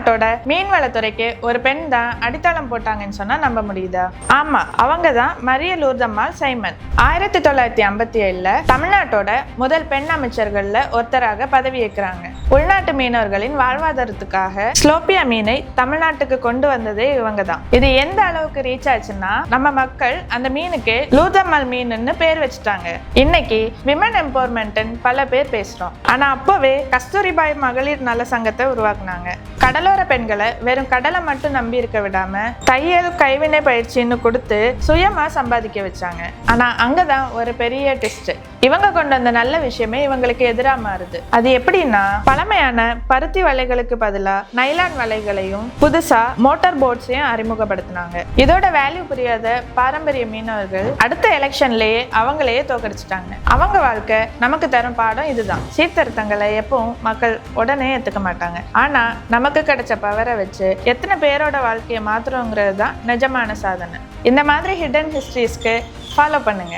தமிழ்நாட்டோட மீன்வளத்துறைக்கு ஒரு பெண் தான் அடித்தளம் போட்டாங்கன்னு சொன்னா நம்ப முடியுதா? ஆமா, அவங்க தான் மரிய லூர்தம்மாள் சைமன். 1957 தமிழ்நாட்டோட முதல் பெண் அமைச்சர்கள்ல ஒருத்தராக பதவியேற்கிறாங்க. உள்நாட்டு மீனவர்களின் வாழ்வாதாரத்துக்காக ஸ்லோப்பியா மீனை தமிழ்நாட்டுக்கு கொண்டு வந்ததே இவங்க தான். இது எந்த அளவுக்கு ரீச் ஆச்சுன்னா நம்ம மக்கள் அந்த மீனுக்கு லூர்தம்மாள் மீன்னு பேர் வச்சுட்டாங்க. இன்னைக்கு விமன் எம்பவர்மெண்ட் பல பேர் பேசுறோம். ஆனா அப்பவே கஸ்தூரிபாய் மகளிர் நல சங்கத்தை உருவாக்குனாங்க. கடலோர பெண்களை வெறும் கடலை மட்டும் நம்பி இருக்க விடாம தையல் கைவினை பயிற்சின்னு கொடுத்து சுயமா சம்பாதிக்க வச்சாங்க. ஆனா அங்கதான் ஒரு பெரிய ட்விஸ்ட். இவங்க கொண்டு வந்த நல்ல விஷயமே இவங்களுக்கு எதிராக மாறுது. அது எப்படின்னா, பழமையான பருத்தி வலைகளுக்கு பதிலா நைலான் வலைகளையும் புதுசா மோட்டார் போட்ஸையும் அறிமுகப்படுத்தினாங்க. இதோட வேல்யூ புரியாத பாரம்பரிய மீனவர்கள் அடுத்த எலெக்ஷன்லயே அவங்களையே தோக்கடிச்சிட்டாங்க. அவங்க வாழ்க்கை நமக்கு தரும் பாடம் இதுதான். சீர்திருத்தங்களை எப்பவும் மக்கள் உடனே ஏத்துக்க மாட்டாங்க. ஆனா நமக்கு கிடைச்ச பவரை வச்சு எத்தனை பேரோட வாழ்க்கையை மாத்துறோங்கிறது தான் நிஜமான சாதனை. இந்த மாதிரி ஹிடன் ஹிஸ்டரிஸ்க்கு ஃபாலோ பண்ணுங்க.